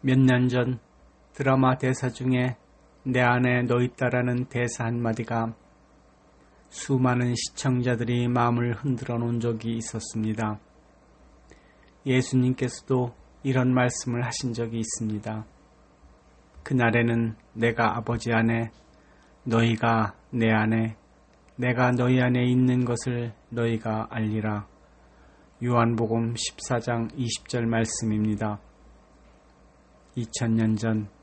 몇 년 전 드라마 대사 중에 내 안에 너 있다라는 대사 한마디가 수많은 시청자들이 마음을 흔들어 놓은 적이 있었습니다. 예수님께서도 이런 말씀을 하신 적이 있습니다. 그날에는 내가 아버지 안에, 너희가 내 안에, 내가 너희 안에 있는 것을 너희가 알리라. 요한복음 14장 20절 말씀입니다. 2000년 전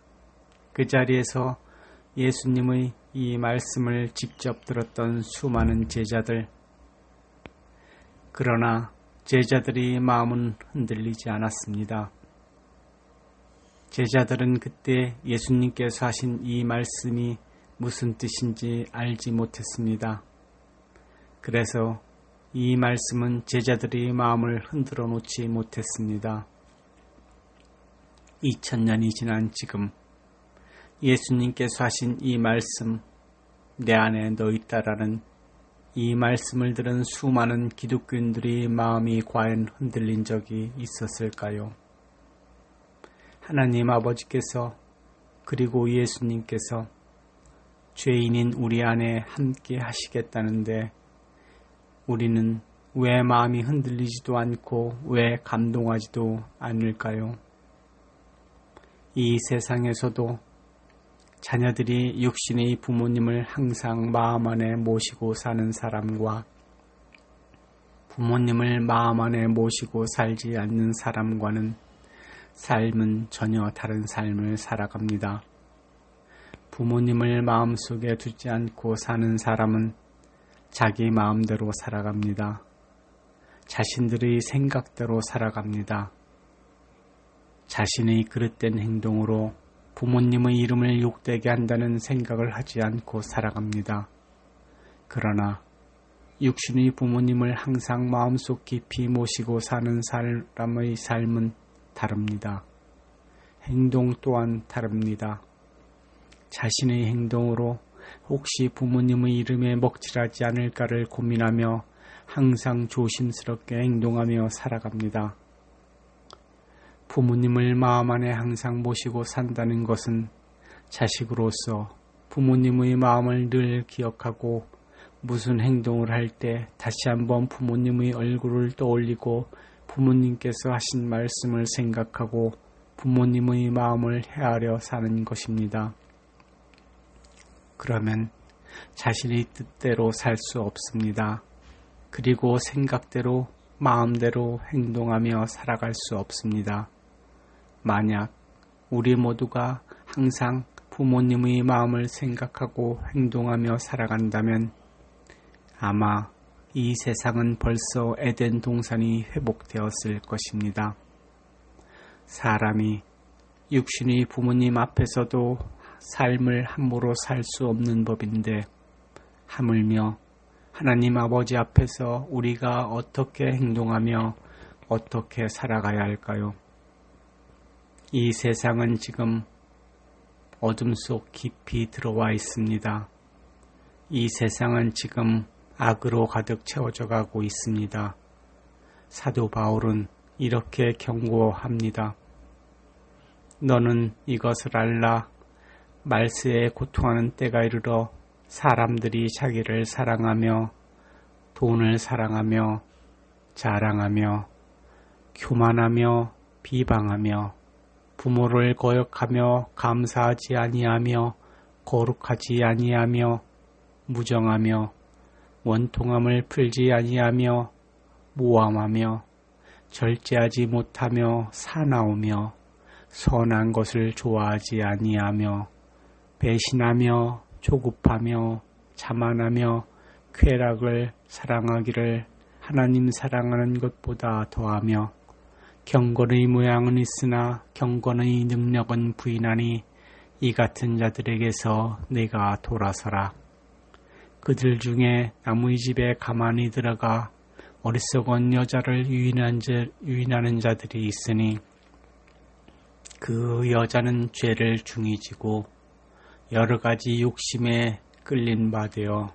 그 자리에서 예수님의 이 말씀을 직접 들었던 수많은 제자들, 그러나 제자들의 마음은 흔들리지 않았습니다. 제자들은 그때 예수님께서 하신 이 말씀이 무슨 뜻인지 알지 못했습니다. 그래서 이 말씀은 제자들의 마음을 흔들어 놓지 못했습니다. 2000년이 지난 지금 예수님께서 하신 이 말씀, 내 안에 너 있다라는 이 말씀을 들은 수많은 기독교인들의 마음이 과연 흔들린 적이 있었을까요? 하나님 아버지께서 그리고 예수님께서 죄인인 우리 안에 함께 하시겠다는데 우리는 왜 마음이 흔들리지도 않고 왜 감동하지도 않을까요? 이 세상에서도 자녀들이 육신의 부모님을 항상 마음 안에 모시고 사는 사람과 부모님을 마음 안에 모시고 살지 않는 사람과는 삶은 전혀 다른 삶을 살아갑니다. 부모님을 마음속에 두지 않고 사는 사람은 자기 마음대로 살아갑니다. 자신들의 생각대로 살아갑니다. 자신의 그릇된 행동으로 부모님의 이름을 욕되게 한다는 생각을 하지 않고 살아갑니다. 그러나 육신의 부모님을 항상 마음속 깊이 모시고 사는 사람의 삶은 다릅니다. 행동 또한 다릅니다. 자신의 행동으로 혹시 부모님의 이름에 먹칠하지 않을까를 고민하며 항상 조심스럽게 행동하며 살아갑니다. 부모님을 마음 안에 항상 모시고 산다는 것은 자식으로서 부모님의 마음을 늘 기억하고 무슨 행동을 할 때 다시 한번 부모님의 얼굴을 떠올리고 부모님께서 하신 말씀을 생각하고 부모님의 마음을 헤아려 사는 것입니다. 그러면 자신의 뜻대로 살 수 없습니다. 그리고 생각대로 마음대로 행동하며 살아갈 수 없습니다. 만약 우리 모두가 항상 부모님의 마음을 생각하고 행동하며 살아간다면 아마 이 세상은 벌써 에덴 동산이 회복되었을 것입니다. 사람이 육신의 부모님 앞에서도 삶을 함부로 살 수 없는 법인데 하물며 하나님 아버지 앞에서 우리가 어떻게 행동하며 어떻게 살아가야 할까요? 이 세상은 지금 어둠 속 깊이 들어와 있습니다. 이 세상은 지금 악으로 가득 채워져 가고 있습니다. 사도 바울은 이렇게 경고합니다. 너는 이것을 알라. 말세에 고통하는 때가 이르러 사람들이 자기를 사랑하며 돈을 사랑하며 자랑하며 교만하며 비방하며 부모를 거역하며 감사하지 아니하며 거룩하지 아니하며 무정하며 원통함을 풀지 아니하며 모함하며 절제하지 못하며 사나우며 선한 것을 좋아하지 아니하며 배신하며 조급하며 자만하며 쾌락을 사랑하기를 하나님 사랑하는 것보다 더하며 경건의 모양은 있으나 경건의 능력은 부인하니 이 같은 자들에게서 내가 돌아서라. 그들 중에 남의 집에 가만히 들어가 어리석은 여자를 유인하는 자들이 있으니 그 여자는 죄를 중히 지고 여러 가지 욕심에 끌린 바 되어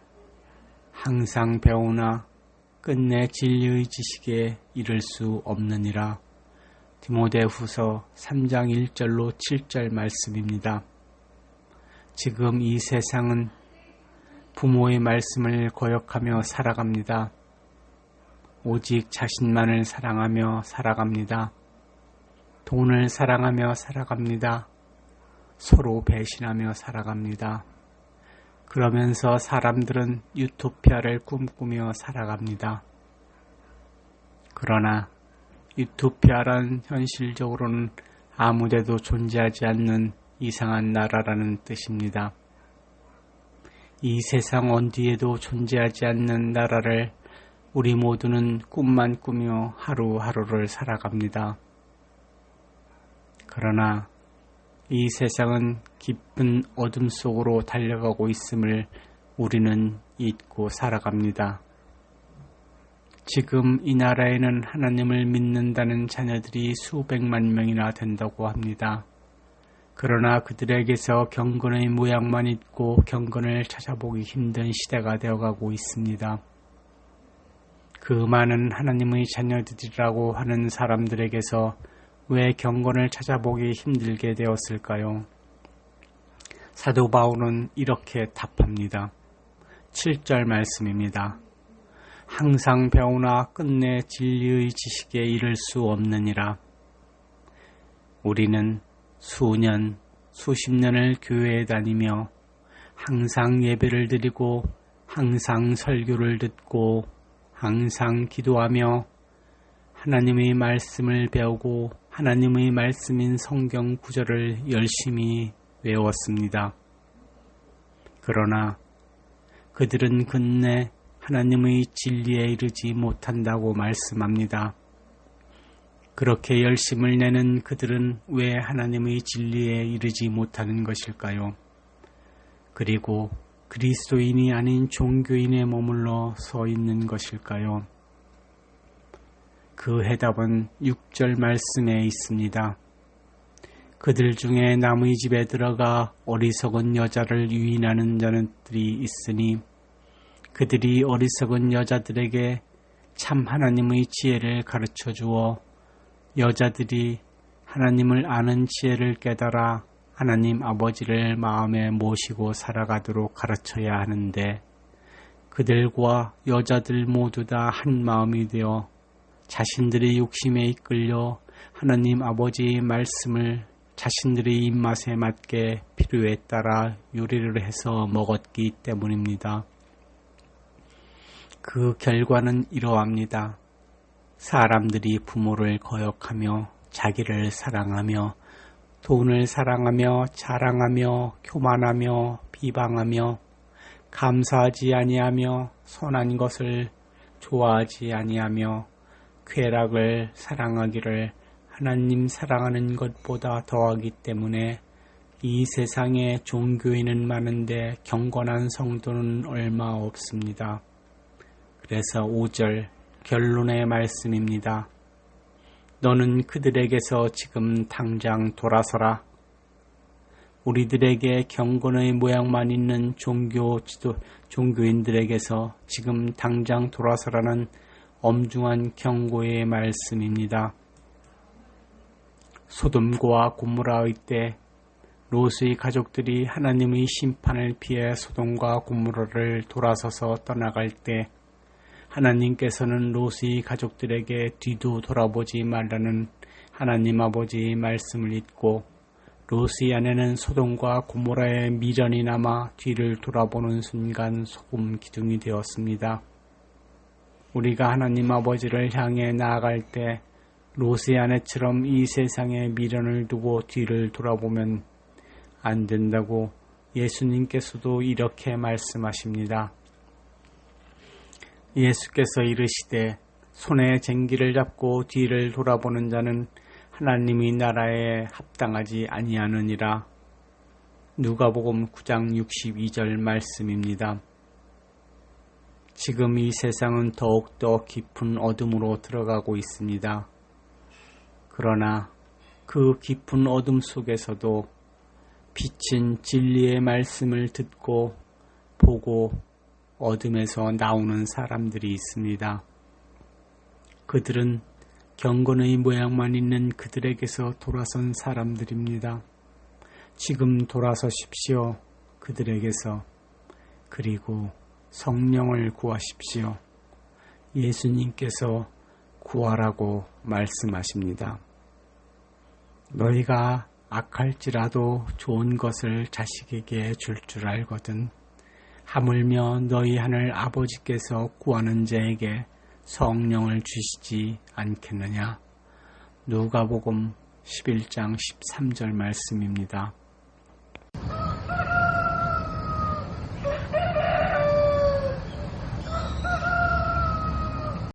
항상 배우나 끝내 진리의 지식에 이를 수 없느니라. 디모데후서 3장 1절로 7절 말씀입니다. 지금 이 세상은 부모의 말씀을 거역하며 살아갑니다. 오직 자신만을 사랑하며 살아갑니다. 돈을 사랑하며 살아갑니다. 서로 배신하며 살아갑니다. 그러면서 사람들은 유토피아를 꿈꾸며 살아갑니다. 그러나 유토피아란 현실적으로는 아무데도 존재하지 않는 이상한 나라라는 뜻입니다. 이 세상 어디에도 존재하지 않는 나라를 우리 모두는 꿈만 꾸며 하루하루를 살아갑니다. 그러나 이 세상은 깊은 어둠 속으로 달려가고 있음을 우리는 잊고 살아갑니다. 지금 이 나라에는 하나님을 믿는다는 자녀들이 수백만 명이나 된다고 합니다. 그러나 그들에게서 경건의 모양만 있고 경건을 찾아보기 힘든 시대가 되어가고 있습니다. 그 많은 하나님의 자녀들이라고 하는 사람들에게서 왜 경건을 찾아보기 힘들게 되었을까요? 사도 바울은 이렇게 답합니다. 7절 말씀입니다. 항상 배우나 끝내 진리의 지식에 이를 수 없느니라. 우리는 수년, 수십 년을 교회에 다니며 항상 예배를 드리고 항상 설교를 듣고 항상 기도하며 하나님의 말씀을 배우고 하나님의 말씀인 성경 구절을 열심히 외웠습니다. 그러나 그들은 끝내 하나님의 진리에 이르지 못한다고 말씀합니다. 그렇게 열심을 내는 그들은 왜 하나님의 진리에 이르지 못하는 것일까요? 그리고 그리스도인이 아닌 종교인에 머물러 서 있는 것일까요? 그 해답은 6절 말씀에 있습니다. 그들 중에 남의 집에 들어가 어리석은 여자를 유인하는 자들이 있으니 그들이 어리석은 여자들에게 참 하나님의 지혜를 가르쳐 주어 여자들이 하나님을 아는 지혜를 깨달아 하나님 아버지를 마음에 모시고 살아가도록 가르쳐야 하는데 그들과 여자들 모두 다 한 마음이 되어 자신들의 욕심에 이끌려 하나님 아버지의 말씀을 자신들의 입맛에 맞게 필요에 따라 요리를 해서 먹었기 때문입니다. 그 결과는 이러합니다. 사람들이 부모를 거역하며 자기를 사랑하며 돈을 사랑하며 자랑하며 교만하며 비방하며 감사하지 아니하며 선한 것을 좋아하지 아니하며 쾌락을 사랑하기를 하나님 사랑하는 것보다 더하기 때문에 이 세상에 종교인은 많은데 경건한 성도는 얼마 없습니다. 그래서 5절 결론의 말씀입니다. 너는 그들에게서 지금 당장 돌아서라. 우리들에게 경건의 모양만 있는 종교인들에게서 지금 당장 돌아서라는 엄중한 경고의 말씀입니다. 소돔과 고모라의 때 롯의 가족들이 하나님의 심판을 피해 소돔과 고모라를 돌아서서 떠나갈 때 하나님께서는 롯의 가족들에게 뒤도 돌아보지 말라는 하나님 아버지의 말씀을 잊고 롯의 아내는 소돔과 고모라의 미련이 남아 뒤를 돌아보는 순간 소금 기둥이 되었습니다. 우리가 하나님 아버지를 향해 나아갈 때 롯의 아내처럼 이 세상에 미련을 두고 뒤를 돌아보면 안 된다고 예수님께서도 이렇게 말씀하십니다. 예수께서 이르시되 손에 쟁기를 잡고 뒤를 돌아보는 자는 하나님의 나라에 합당하지 아니하느니라. 누가복음 9장 62절 말씀입니다. 지금 이 세상은 더욱더 깊은 어둠으로 들어가고 있습니다. 그러나 그 깊은 어둠 속에서도 빛인 진리의 말씀을 듣고 보고 어둠에서 나오는 사람들이 있습니다. 그들은 경건의 모양만 있는 그들에게서 돌아선 사람들입니다. 지금 돌아서십시오. 그들에게서. 그리고 성령을 구하십시오. 예수님께서 구하라고 말씀하십니다. 너희가 악할지라도 좋은 것을 자식에게 줄 줄 알거든. 하물며 너희 하늘 아버지께서 구하는 자에게 성령을 주시지 않겠느냐. 누가복음 11장 13절 말씀입니다.